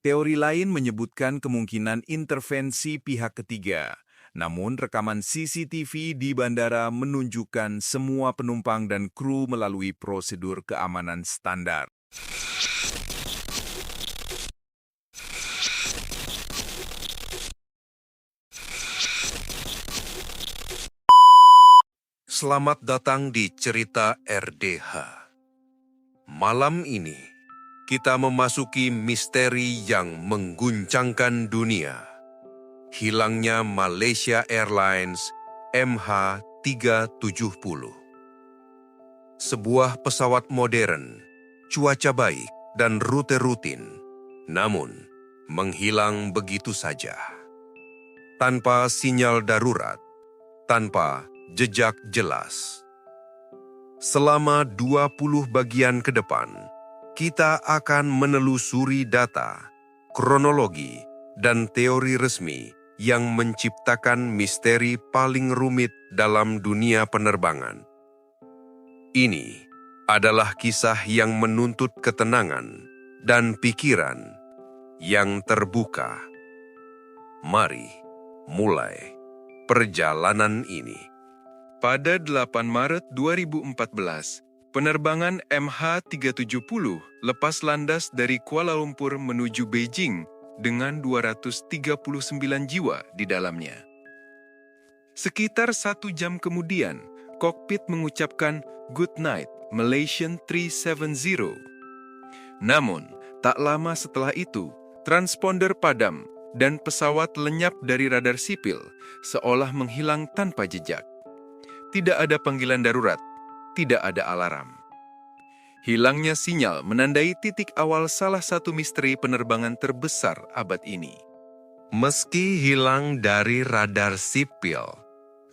Teori lain menyebutkan kemungkinan intervensi pihak ketiga. Namun, rekaman CCTV di bandara menunjukkan semua penumpang dan kru melalui prosedur keamanan standar. Selamat datang di Cerita RDH. Malam ini, kita memasuki misteri yang mengguncangkan dunia. Hilangnya Malaysia Airlines MH370. Sebuah pesawat modern, cuaca baik, dan rute rutin. Namun, menghilang begitu saja. Tanpa sinyal darurat, tanpa jejak jelas. Selama 20 bagian ke depan, kita akan menelusuri data, kronologi, dan teori resmi yang menciptakan misteri paling rumit dalam dunia penerbangan. Ini adalah kisah yang menuntut ketenangan dan pikiran yang terbuka. Mari mulai perjalanan ini. Pada 8 Maret 2014, penerbangan MH370 lepas landas dari Kuala Lumpur menuju Beijing dengan 239 jiwa di dalamnya. Sekitar 1 jam kemudian, kokpit mengucapkan "Good night, Malaysian 370". Namun, tak lama setelah itu, transponder padam dan pesawat lenyap dari radar sipil, seolah menghilang tanpa jejak. Tidak ada panggilan darurat, tidak ada alarm. Hilangnya sinyal menandai titik awal salah satu misteri penerbangan terbesar abad ini. Meski hilang dari radar sipil,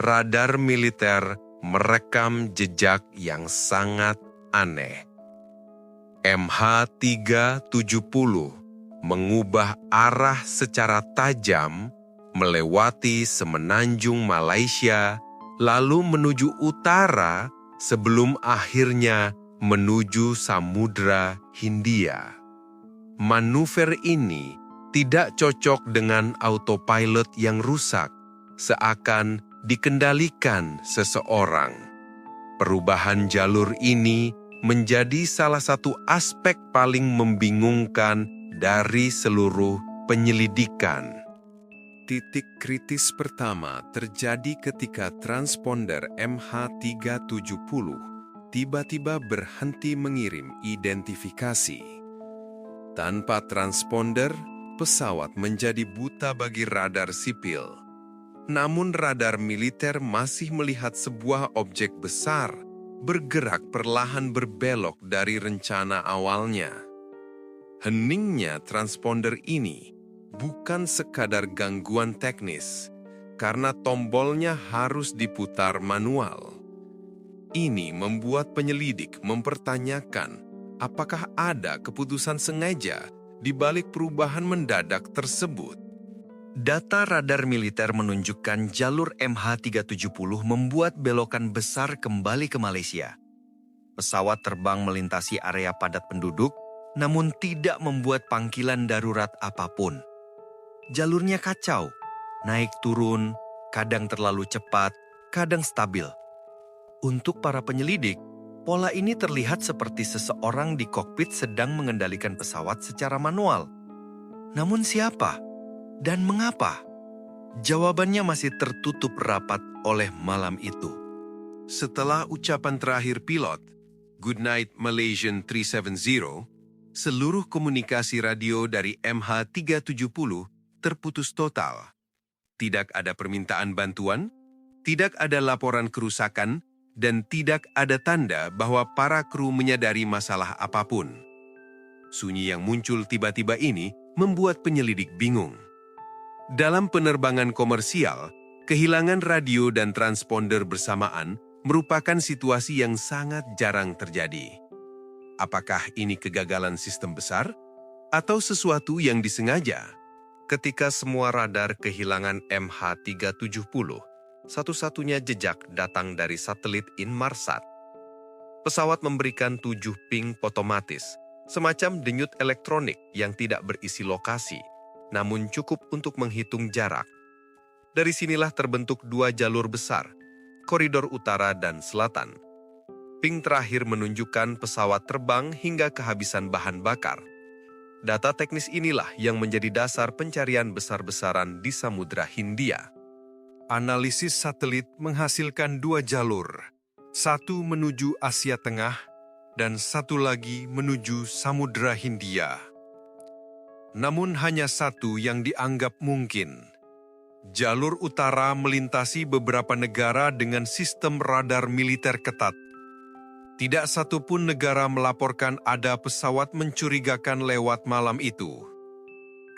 radar militer merekam jejak yang sangat aneh. MH370 mengubah arah secara tajam melewati semenanjung Malaysia, lalu menuju utara sebelum akhirnya menuju Samudra Hindia. Manuver ini tidak cocok dengan autopilot yang rusak, seakan dikendalikan seseorang. Perubahan jalur ini menjadi salah satu aspek paling membingungkan dari seluruh penyelidikan. Titik kritis pertama terjadi ketika transponder MH370 tiba-tiba berhenti mengirim identifikasi. Tanpa transponder, pesawat menjadi buta bagi radar sipil. Namun radar militer masih melihat sebuah objek besar bergerak perlahan berbelok dari rencana awalnya. Heningnya transponder ini bukan sekadar gangguan teknis, karena tombolnya harus diputar manual. Ini membuat penyelidik mempertanyakan apakah ada keputusan sengaja di balik perubahan mendadak tersebut. Data radar militer menunjukkan jalur MH370 membuat belokan besar kembali ke Malaysia. Pesawat terbang melintasi area padat penduduk, namun tidak membuat panggilan darurat apapun. Jalurnya kacau, naik turun, kadang terlalu cepat, kadang stabil. Untuk para penyelidik, pola ini terlihat seperti seseorang di kokpit sedang mengendalikan pesawat secara manual. Namun siapa? Dan mengapa? Jawabannya masih tertutup rapat oleh malam itu. Setelah ucapan terakhir pilot, "Good night Malaysian 370", seluruh komunikasi radio dari MH370 terputus total. Tidak ada permintaan bantuan, tidak ada laporan kerusakan, dan tidak ada tanda bahwa para kru menyadari masalah apapun. Sunyi yang muncul tiba-tiba ini membuat penyelidik bingung. Dalam penerbangan komersial, kehilangan radio dan transponder bersamaan merupakan situasi yang sangat jarang terjadi. Apakah ini kegagalan sistem besar atau sesuatu yang disengaja? Ketika semua radar kehilangan MH370, satu-satunya jejak datang dari satelit Inmarsat. Pesawat memberikan 7 ping otomatis, semacam denyut elektronik yang tidak berisi lokasi, namun cukup untuk menghitung jarak. Dari sinilah terbentuk dua jalur besar, koridor utara dan selatan. Ping terakhir menunjukkan pesawat terbang hingga kehabisan bahan bakar. Data teknis inilah yang menjadi dasar pencarian besar-besaran di Samudra Hindia. Analisis satelit menghasilkan dua jalur, satu menuju Asia Tengah dan satu lagi menuju Samudra Hindia. Namun hanya satu yang dianggap mungkin. Jalur utara melintasi beberapa negara dengan sistem radar militer ketat. Tidak satu pun negara melaporkan ada pesawat mencurigakan lewat malam itu.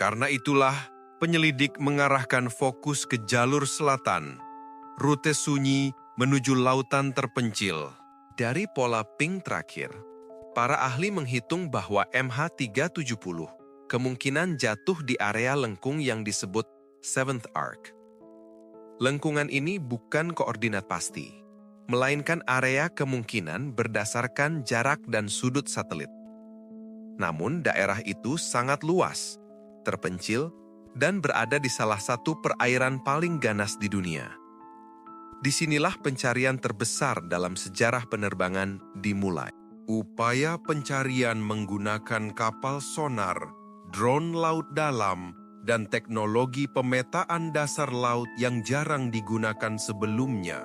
Karena itulah, penyelidik mengarahkan fokus ke jalur selatan, rute sunyi menuju lautan terpencil. Dari pola ping terakhir, para ahli menghitung bahwa MH370 kemungkinan jatuh di area lengkung yang disebut Seventh Arc. Lengkungan ini bukan koordinat pasti, melainkan area kemungkinan berdasarkan jarak dan sudut satelit. Namun daerah itu sangat luas, terpencil, dan berada di salah satu perairan paling ganas di dunia. Disinilah pencarian terbesar dalam sejarah penerbangan dimulai. Upaya pencarian menggunakan kapal sonar, drone laut dalam, dan teknologi pemetaan dasar laut yang jarang digunakan sebelumnya.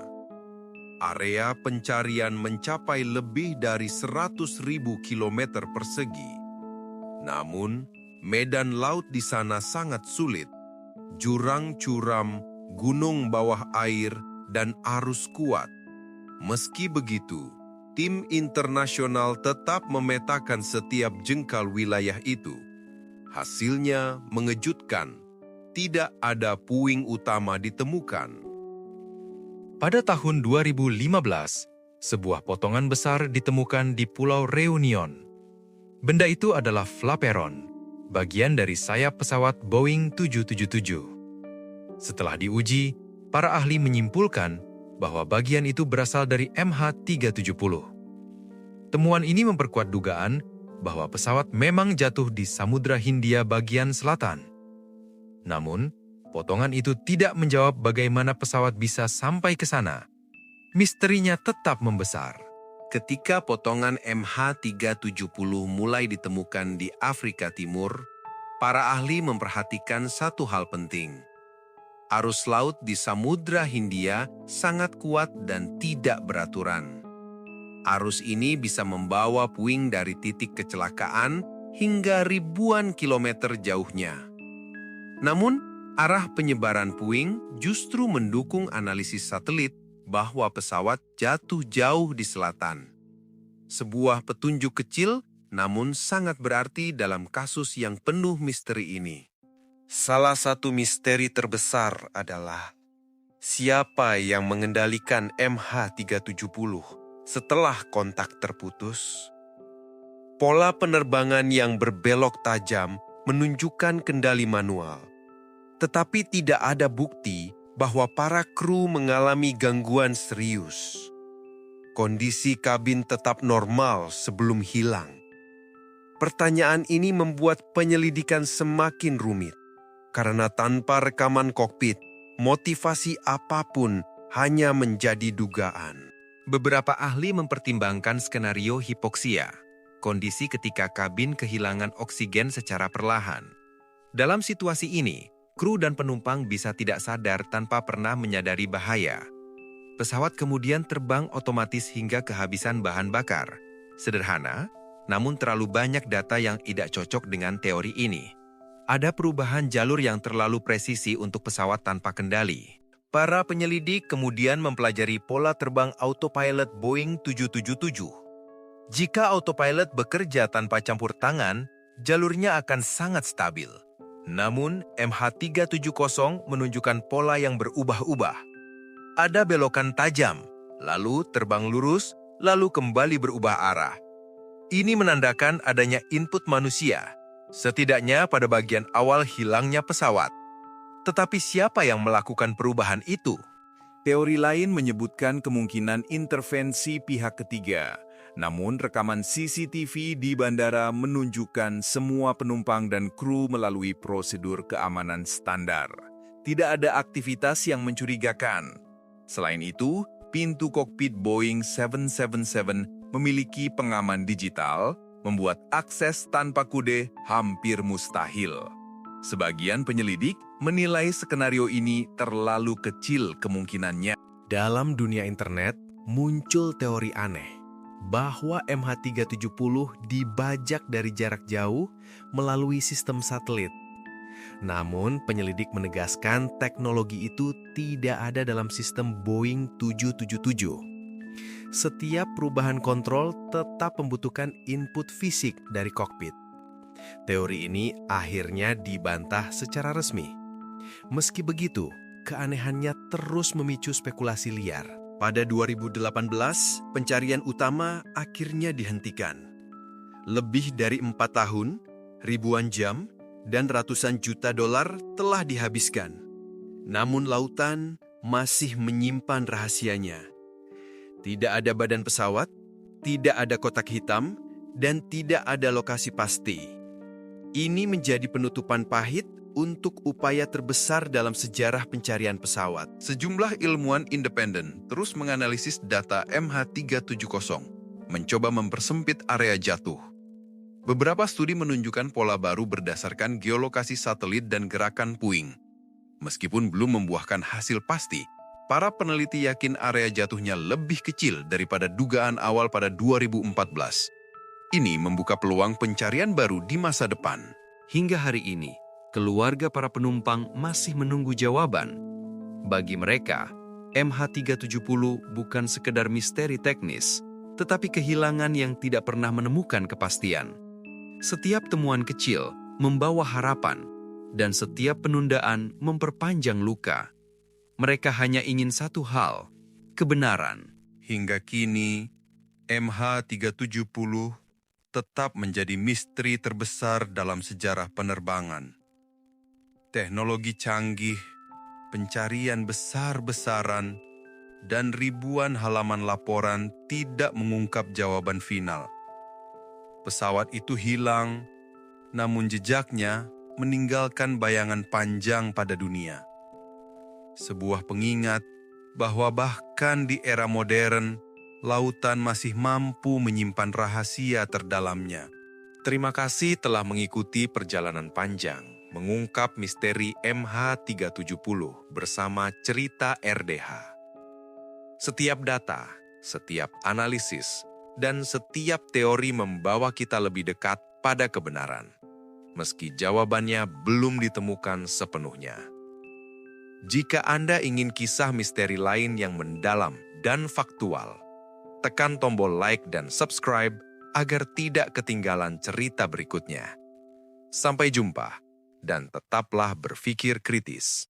Area pencarian mencapai lebih dari 100.000 kilometer persegi. Namun, medan laut di sana sangat sulit. Jurang curam, gunung bawah air, dan arus kuat. Meski begitu, tim internasional tetap memetakan setiap jengkal wilayah itu. Hasilnya mengejutkan. Tidak ada puing utama ditemukan. Pada tahun 2015, sebuah potongan besar ditemukan di Pulau Reunion. Benda itu adalah flaperon, bagian dari sayap pesawat Boeing 777. Setelah diuji, para ahli menyimpulkan bahwa bagian itu berasal dari MH370. Temuan ini memperkuat dugaan bahwa pesawat memang jatuh di Samudra Hindia bagian selatan. Namun, potongan itu tidak menjawab bagaimana pesawat bisa sampai ke sana. Misterinya tetap membesar. Ketika potongan MH370 mulai ditemukan di Afrika Timur, para ahli memperhatikan satu hal penting. Arus laut di Samudra Hindia sangat kuat dan tidak beraturan. Arus ini bisa membawa puing dari titik kecelakaan hingga ribuan kilometer jauhnya. Namun, arah penyebaran puing justru mendukung analisis satelit bahwa pesawat jatuh jauh di selatan. Sebuah petunjuk kecil namun sangat berarti dalam kasus yang penuh misteri ini. Salah satu misteri terbesar adalah siapa yang mengendalikan MH370 setelah kontak terputus. Pola penerbangan yang berbelok tajam menunjukkan kendali manual, tetapi tidak ada bukti bahwa para kru mengalami gangguan serius. Kondisi kabin tetap normal sebelum hilang. Pertanyaan ini membuat penyelidikan semakin rumit, karena tanpa rekaman kokpit, motivasi apapun hanya menjadi dugaan. Beberapa ahli mempertimbangkan skenario hipoksia, kondisi ketika kabin kehilangan oksigen secara perlahan. Dalam situasi ini, kru dan penumpang bisa tidak sadar tanpa pernah menyadari bahaya. Pesawat kemudian terbang otomatis hingga kehabisan bahan bakar. Sederhana, namun terlalu banyak data yang tidak cocok dengan teori ini. Ada perubahan jalur yang terlalu presisi untuk pesawat tanpa kendali. Para penyelidik kemudian mempelajari pola terbang autopilot Boeing 777. Jika autopilot bekerja tanpa campur tangan, jalurnya akan sangat stabil. Namun, MH370 menunjukkan pola yang berubah-ubah. Ada belokan tajam, lalu terbang lurus, lalu kembali berubah arah. Ini menandakan adanya input manusia, setidaknya pada bagian awal hilangnya pesawat. Tetapi siapa yang melakukan perubahan itu? Teori lain menyebutkan kemungkinan intervensi pihak ketiga. Namun rekaman CCTV di bandara menunjukkan semua penumpang dan kru melalui prosedur keamanan standar. Tidak ada aktivitas yang mencurigakan. Selain itu, pintu kokpit Boeing 777 memiliki pengaman digital, membuat akses tanpa kode hampir mustahil. Sebagian penyelidik menilai skenario ini terlalu kecil kemungkinannya. Dalam dunia internet, muncul teori aneh bahwa MH370 dibajak dari jarak jauh melalui sistem satelit. Namun, penyelidik menegaskan teknologi itu tidak ada dalam sistem Boeing 777. Setiap perubahan kontrol tetap membutuhkan input fisik dari kokpit. Teori ini akhirnya dibantah secara resmi. Meski begitu, keanehannya terus memicu spekulasi liar. Pada 2018, pencarian utama akhirnya dihentikan. Lebih dari 4 tahun, ribuan jam, dan ratusan juta dolar telah dihabiskan. Namun lautan masih menyimpan rahasianya. Tidak ada badan pesawat, tidak ada kotak hitam, dan tidak ada lokasi pasti. Ini menjadi penutupan pahit untuk upaya terbesar dalam sejarah pencarian pesawat. Sejumlah ilmuwan independen terus menganalisis data MH370, mencoba mempersempit area jatuh. Beberapa studi menunjukkan pola baru berdasarkan geolokasi satelit dan gerakan puing. Meskipun belum membuahkan hasil pasti, para peneliti yakin area jatuhnya lebih kecil daripada dugaan awal pada 2014. Ini membuka peluang pencarian baru di masa depan. Hingga hari ini, keluarga para penumpang masih menunggu jawaban. Bagi mereka, MH370 bukan sekedar misteri teknis, tetapi kehilangan yang tidak pernah menemukan kepastian. Setiap temuan kecil membawa harapan, dan setiap penundaan memperpanjang luka. Mereka hanya ingin satu hal, kebenaran. Hingga kini, MH370 tetap menjadi misteri terbesar dalam sejarah penerbangan. Teknologi canggih, pencarian besar-besaran, dan ribuan halaman laporan tidak mengungkap jawaban final. Pesawat itu hilang, namun jejaknya meninggalkan bayangan panjang pada dunia. Sebuah pengingat bahwa bahkan di era modern, lautan masih mampu menyimpan rahasia terdalamnya. Terima kasih telah mengikuti perjalanan panjang, mengungkap misteri MH370 bersama Cerita RDH. Setiap data, setiap analisis, dan setiap teori membawa kita lebih dekat pada kebenaran, meski jawabannya belum ditemukan sepenuhnya. Jika Anda ingin kisah misteri lain yang mendalam dan faktual, tekan tombol like dan subscribe agar tidak ketinggalan cerita berikutnya. Sampai jumpa, dan tetaplah berpikir kritis.